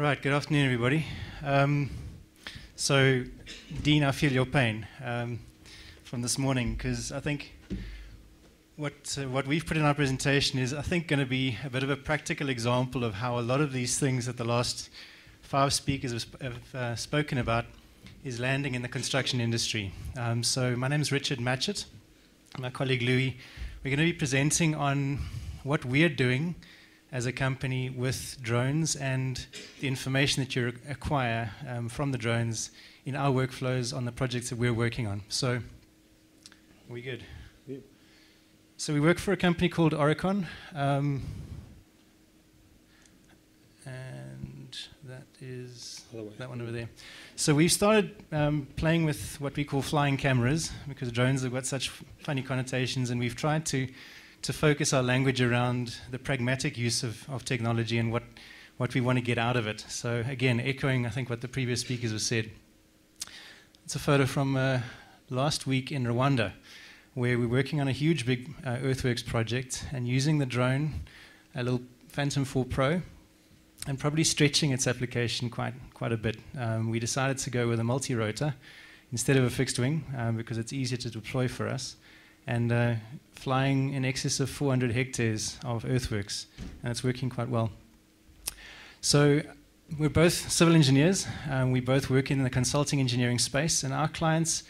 Right, good afternoon, everybody. So, Dean, I feel your pain from this morning, because I think what we've put in our presentation is, I think, going to be a bit of a practical example of how a lot of these things that the last 5 speakers have spoken about is landing in the construction industry. So, my name is Matchett. My colleague Louis, we're going to be presenting on what we're doing as a company with drones and the information that you acquire from the drones in our workflows on the projects that we're working on. So, are we good? Yeah. So we work for a company called Aurecon, and that is that one over there. So we've started playing with what we call flying cameras, because drones have got such funny connotations, and we've tried to focus our language around the pragmatic use of technology and what we want to get out of it. So again, echoing, I think, what the previous speakers have said. It's a photo from last week in Rwanda, where we're working on a huge, big earthworks project and using the drone, a little Phantom 4 Pro, and probably stretching its application quite a bit. We decided to go with a multi-rotor instead of a fixed wing, because it's easier to deploy for us, and flying in excess of 400 hectares of earthworks, and it's working quite well. So we're both civil engineers, we both work in the consulting engineering space, and our clients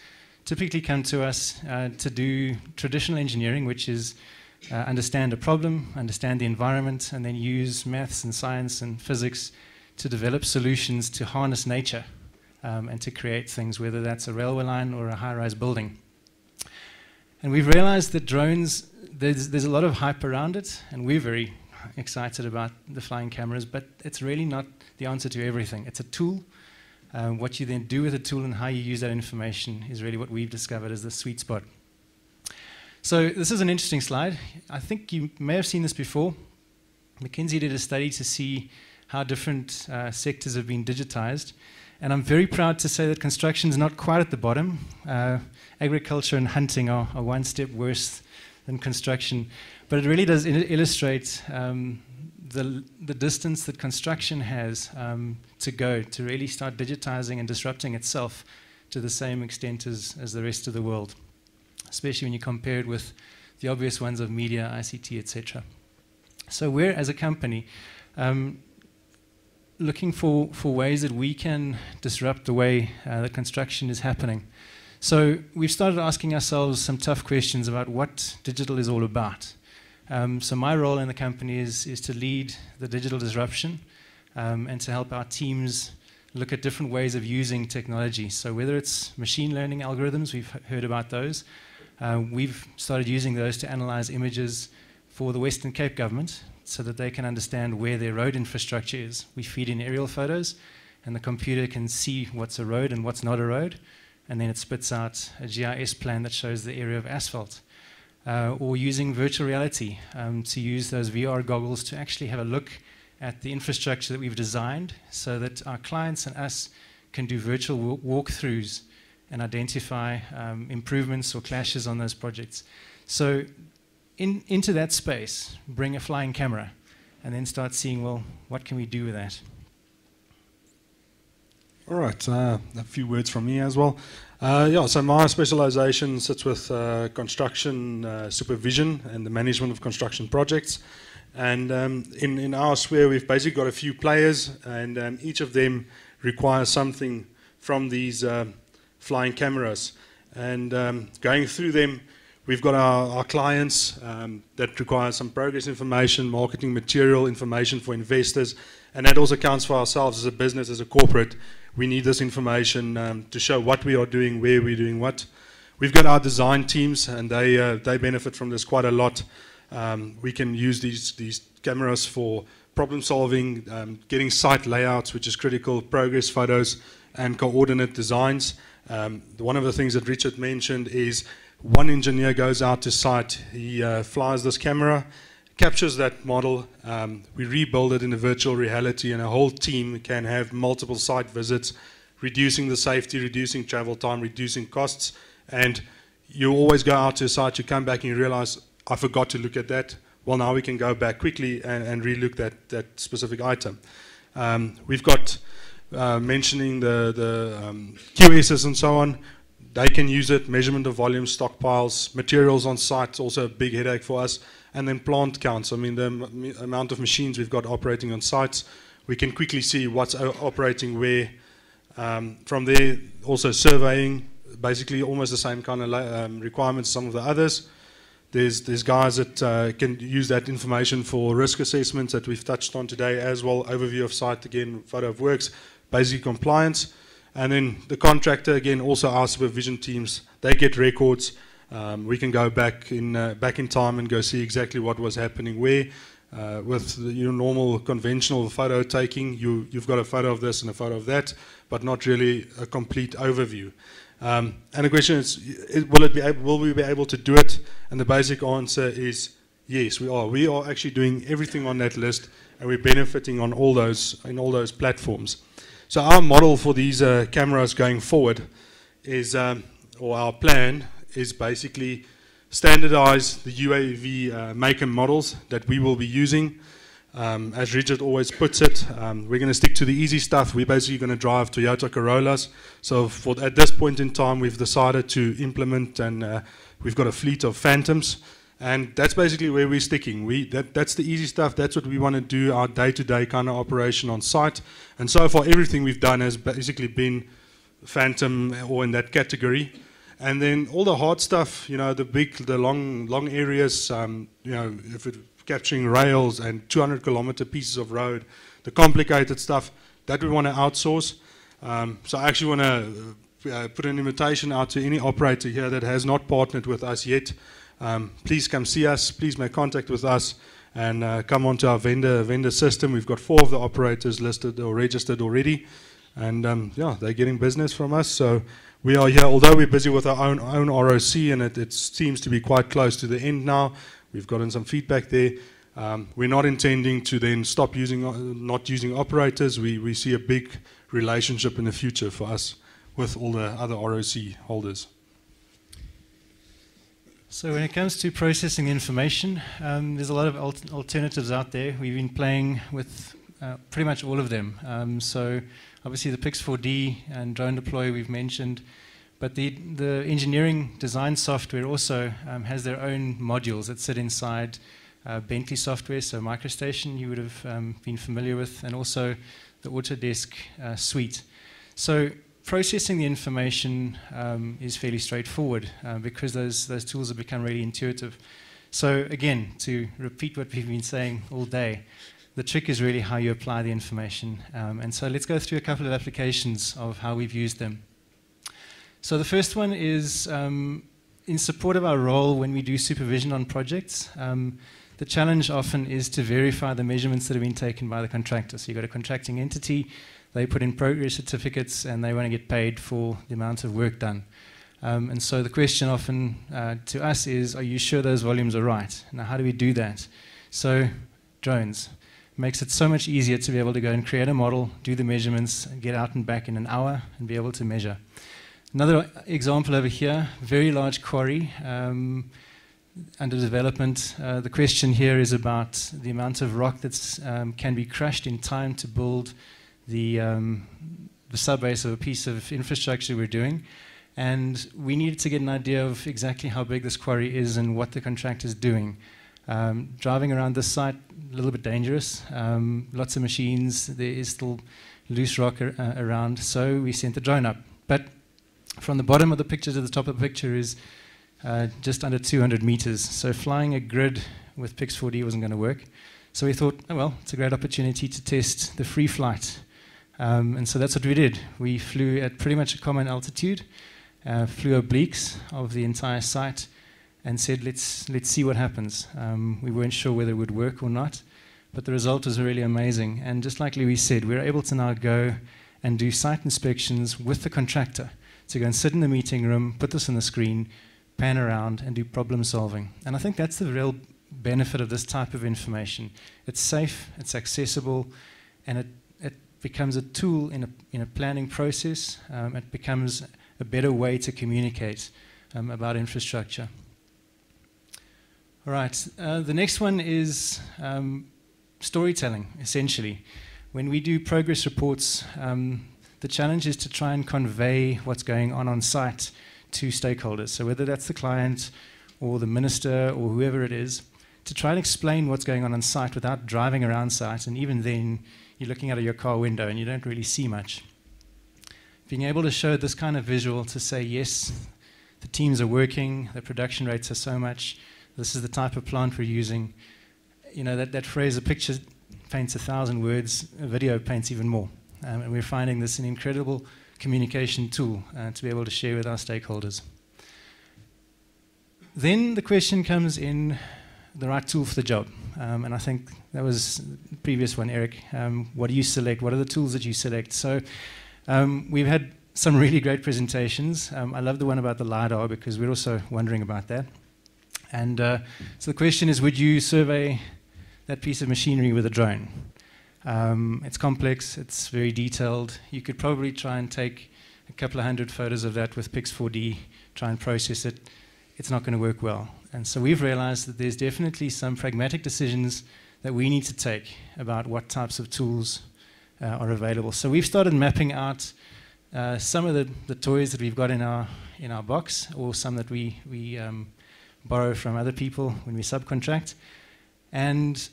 typically come to us to do traditional engineering, which is understand a problem, understand the environment, and then use maths and science and physics to develop solutions to harness nature and to create things, whether that's a railway line or a high-rise building. And we've realized that drones, there's a lot of hype around it, and we're very excited about the flying cameras, but it's really not the answer to everything. It's a tool. What you then do with the tool and how you use that information is really what we've discovered as the sweet spot. So this is an interesting slide. I think you may have seen this before. McKinsey did a study to see how different sectors have been digitized. And I'm very proud to say that construction is not quite at the bottom. Agriculture and hunting are one step worse than construction. But it really does illustrate the distance that construction has to go to really start digitizing and disrupting itself to the same extent as the rest of the world, especially when you compare it with the obvious ones of media, ICT, etc. So we're, as a company, looking for ways that we can disrupt the way that construction is happening. So we've started asking ourselves some tough questions about what digital is all about. So my role in the company is to lead the digital disruption and to help our teams look at different ways of using technology. So whether it's machine learning algorithms, we've heard about those. We've started using those to analyze images for the Western Cape government, so that they can understand where their road infrastructure is. We feed in aerial photos, and the computer can see what's a road and what's not a road, and then it spits out a GIS plan that shows the area of asphalt. Or using virtual reality to use those VR goggles to actually have a look at the infrastructure that we've designed, so that our clients and us can do virtual walkthroughs and identify improvements or clashes on those projects. So into that space, bring a flying camera, and then start seeing, well, what can we do with that? All right, a few words from me as well. So my specialization sits with construction supervision and the management of construction projects. And in our sphere, we've basically got a few players, and each of them requires something from these flying cameras. And going through them, we've got our clients that require some progress information, marketing material, information for investors, and that also counts for ourselves as a business, as a corporate. We need this information to show what we are doing, where we're doing what. We've got our design teams, and they benefit from this quite a lot. We can use these cameras for problem solving, getting site layouts, which is critical, progress photos, and coordinate designs. One of the things that Richard mentioned is one engineer goes out to site, he flies this camera, captures that model, we rebuild it in a virtual reality, and a whole team can have multiple site visits, reducing the safety, reducing travel time, reducing costs. And you always go out to a site, you come back and you realize, I forgot to look at that. Well, now we can go back quickly and relook at that specific item. We've got mentioning the QSs and so on. They can use it, measurement of volume, stockpiles, materials on site, also a big headache for us, and then plant counts. I mean, the amount of machines we've got operating on sites, we can quickly see what's operating where. From there, also surveying, basically almost the same kind of requirements as some of the others. There's guys that can use that information for risk assessments that we've touched on today as well, overview of site, again, photo of works, basic compliance. And then the contractor, again, also our supervision teams, they get records. We can go back in time and go see exactly what was happening where. With your normal conventional photo taking, you've got a photo of this and a photo of that, but not really a complete overview. And the question is, will we be able to do it? And the basic answer is yes, we are. We are actually doing everything on that list, and we're benefiting on all those platforms. So our model for these cameras going forward is, or our plan is basically standardize the UAV make and models that we will be using. As Richard always puts it, we're going to stick to the easy stuff. We're basically going to drive Toyota Corollas. So at this point in time, we've decided to implement, and we've got a fleet of Phantoms. And that's basically where we're sticking. That's the easy stuff. That's what we want to do, our day-to-day kind of operation on site. And so far, everything we've done has basically been Phantom or in that category. And then all the hard stuff, the long areas, if it's capturing rails and 200-kilometer pieces of road, the complicated stuff, that we want to outsource. So I actually want to put an invitation out to any operator here that has not partnered with us yet. Please come see us. Please make contact with us and come onto our vendor system. We've got 4 of the operators listed or registered already. And they're getting business from us. So we are here, although we're busy with our own ROC, and it seems to be quite close to the end now. We've gotten some feedback there. We're not intending to then stop not using operators. We see a big relationship in the future for us with all the other ROC holders. So when it comes to processing information, there's a lot of alternatives out there. We've been playing with pretty much all of them. So obviously the Pix4D and Drone Deploy we've mentioned, but the engineering design software also has their own modules that sit inside Bentley software, so MicroStation you would have been familiar with, and also the Autodesk suite. So processing the information is fairly straightforward because those tools have become really intuitive. So again, to repeat what we've been saying all day, the trick is really how you apply the information. And so let's go through a couple of applications of how we've used them. So the first one is in support of our role when we do supervision on projects. The challenge often is to verify the measurements that have been taken by the contractor. So you've got a contracting entity, they put in progress certificates, and they want to get paid for the amount of work done. And so the question often to us is, are you sure those volumes are right? Now, how do we do that? So drones. Makes it so much easier to be able to go and create a model, do the measurements, get out and back in an hour, and be able to measure. Another example over here, very large quarry under development. The question here is about the amount of rock that can be crushed in time to build the subbase of a piece of infrastructure we're doing. And we needed to get an idea of exactly how big this quarry is and what the contractor is doing. Driving around this site, a little bit dangerous. Lots of machines. There is still loose rock around. So we sent the drone up. But from the bottom of the picture to the top of the picture is just under 200 meters. So flying a grid with Pix4D wasn't going to work. So we thought, oh well, it's a great opportunity to test the free flight. And so that's what we did. We flew at pretty much a common altitude, flew obliques of the entire site, and said, let's see what happens. We weren't sure whether it would work or not, but the result was really amazing. And just like Louis said, we're able to now go and do site inspections with the contractor, to go and sit in the meeting room, put this on the screen, pan around, and do problem solving. And I think that's the real benefit of this type of information. It's safe, it's accessible, and it becomes a tool in a planning process. It becomes a better way to communicate about infrastructure. All right, the next one is storytelling, essentially. when we do progress reports, the challenge is to try and convey what's going on site to stakeholders. So whether that's the client or the minister or whoever it is, to try and explain what's going on site without driving around site, and even then you're looking out of your car window and you don't really see much. Being able to show this kind of visual to say, yes, the teams are working, the production rates are so much, this is the type of plant we're using. You know, that phrase, a picture paints 1,000 words, a video paints even more. And we're finding this an incredible communication tool to be able to share with our stakeholders. Then the question comes in, the right tool for the job. And I think that was the previous one, Eric. What do you select? What are the tools that you select? So we've had some really great presentations. I love the one about the LiDAR because we're also wondering about that. And so the question is, would you survey that piece of machinery with a drone? It's complex, it's very detailed. You could probably try and take a couple of 100 photos of that with Pix4D, try and process it. It's not going to work well. And so we've realized that there's definitely some pragmatic decisions that we need to take about what types of tools are available. So we've started mapping out some of the toys that we've got in our box, or some that we borrow from other people when we subcontract. And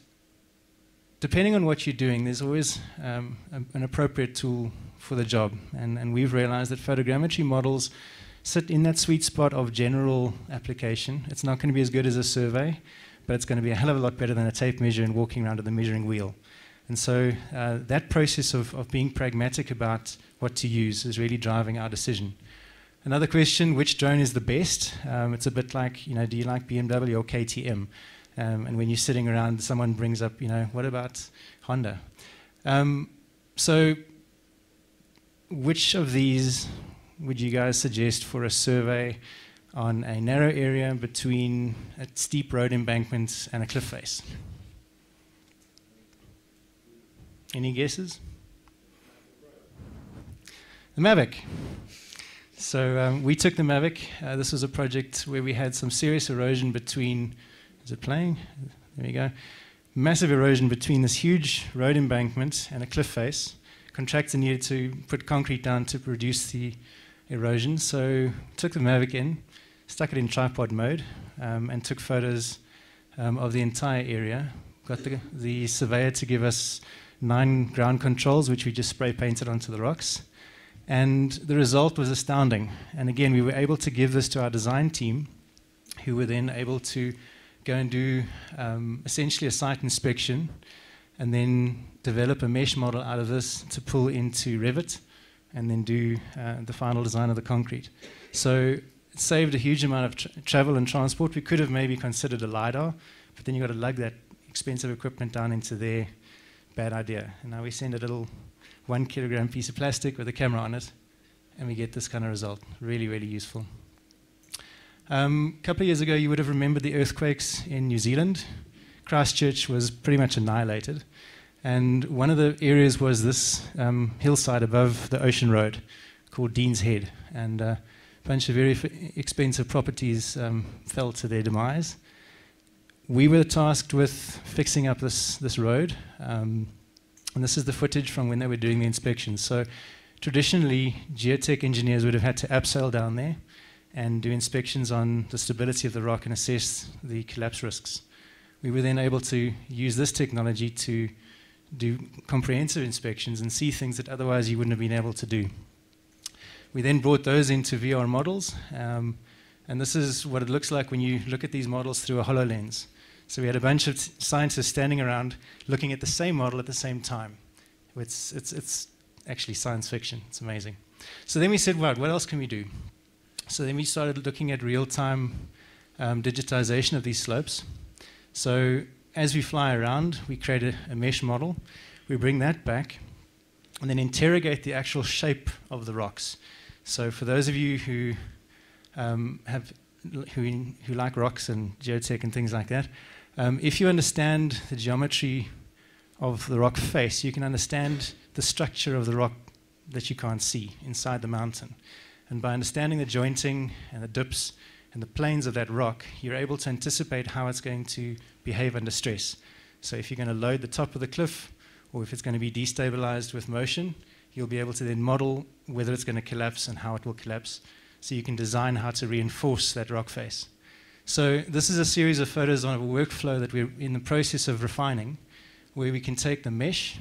depending on what you're doing, there's always an appropriate tool for the job. And we've realized that photogrammetry models sit in that sweet spot of general application. It's not going to be as good as a survey, but it's going to be a hell of a lot better than a tape measure and walking around with a measuring wheel. And so that process of being pragmatic about what to use is really driving our decision. Another question, which drone is the best? It's a bit like, you know, do you like BMW or KTM? And when you're sitting around, someone brings up, you know, what about Honda? So which of these would you guys suggest for a survey on a narrow area between a steep road embankment and a cliff face? Any guesses? The Mavic. So we took the Mavic. This was a project where we had some serious erosion between, is it playing? There we go. Massive erosion between this huge road embankment and a cliff face. Contractor needed to put concrete down to reduce the erosion. So took the Mavic in, stuck it in tripod mode, and took photos of the entire area. Got the surveyor to give us 9 ground controls, which we just spray painted onto the rocks. And the result was astounding. And again, we were able to give this to our design team, who were then able to go and do essentially a site inspection, and then develop a mesh model out of this to pull into Revit, and then do the final design of the concrete. So it saved a huge amount of travel and transport. We could have maybe considered a LiDAR, but then you've got to lug that expensive equipment down into there. Bad idea. And now we send a little 1 kilogram piece of plastic with a camera on it, and we get this kind of result. Really, really useful. A couple of years ago, you would have remembered the earthquakes in New Zealand. Christchurch was pretty much annihilated. And one of the areas was this hillside above the ocean road called Dean's Head. And a bunch of very expensive properties fell to their demise. We were tasked with fixing up this road. And this is the footage from when they were doing the inspections. So traditionally, geotech engineers would have had to abseil down there and do inspections on the stability of the rock and assess the collapse risks. We were then able to use this technology to do comprehensive inspections and see things that otherwise you wouldn't have been able to do. We then brought those into VR models, and this is what it looks like when you look at these models through a HoloLens. So we had a bunch of scientists standing around looking at the same model at the same time. It's actually science fiction. It's amazing. So then we said, well, what else can we do? So then we started looking at real-time digitization of these slopes. So as we fly around, we create a mesh model. We bring that back and then interrogate the actual shape of the rocks. So for those of you who like rocks and geotech and things like that, if you understand the geometry of the rock face, you can understand the structure of the rock that you can't see inside the mountain. And by understanding the jointing and the dips and the planes of that rock, you're able to anticipate how it's going to behave under stress. So if you're going to load the top of the cliff, or if it's going to be destabilized with motion, you'll be able to then model whether it's going to collapse and how it will collapse. So you can design how to reinforce that rock face. So this is a series of photos on a workflow that we're in the process of refining, where we can take the mesh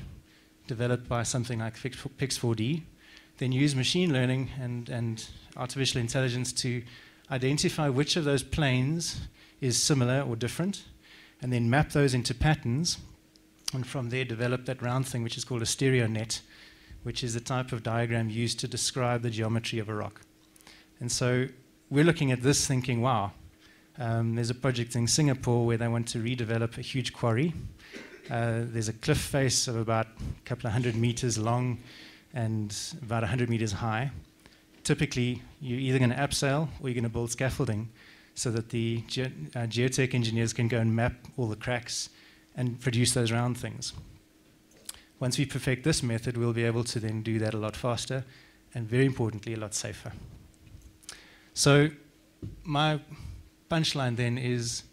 developed by something like Pix4D, then use machine learning and artificial intelligence to identify which of those planes is similar or different, and then map those into patterns, and from there develop that round thing which is called a stereo net, which is the type of diagram used to describe the geometry of a rock. And so we're looking at this thinking, wow, there's a project in Singapore where they want to redevelop a huge quarry. There's a cliff face of about a couple of 100 meters long and about 100 meters high. Typically, you're either going to abseil or you're going to build scaffolding so that the geotech engineers can go and map all the cracks and produce those round things. Once we perfect this method, we'll be able to then do that a lot faster and, very importantly, a lot safer. So my punchline then is,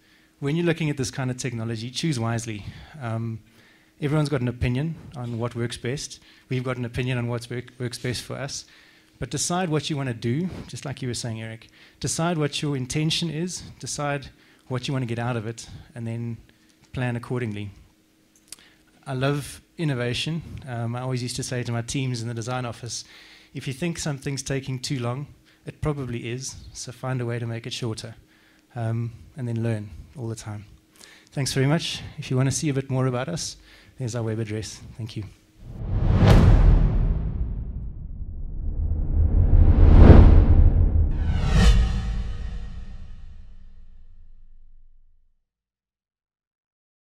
when you're looking at this kind of technology, choose wisely. Everyone's got an opinion on what works best. We've got an opinion on what works best for us. But decide what you want to do, just like you were saying, Eric. Decide what your intention is, decide what you want to get out of it, and then plan accordingly. I love innovation. I always used to say to my teams in the design office, if you think something's taking too long, it probably is, so find a way to make it shorter, and then learn all the time. Thanks very much. If you want to see a bit more about us, there's our web address. Thank you.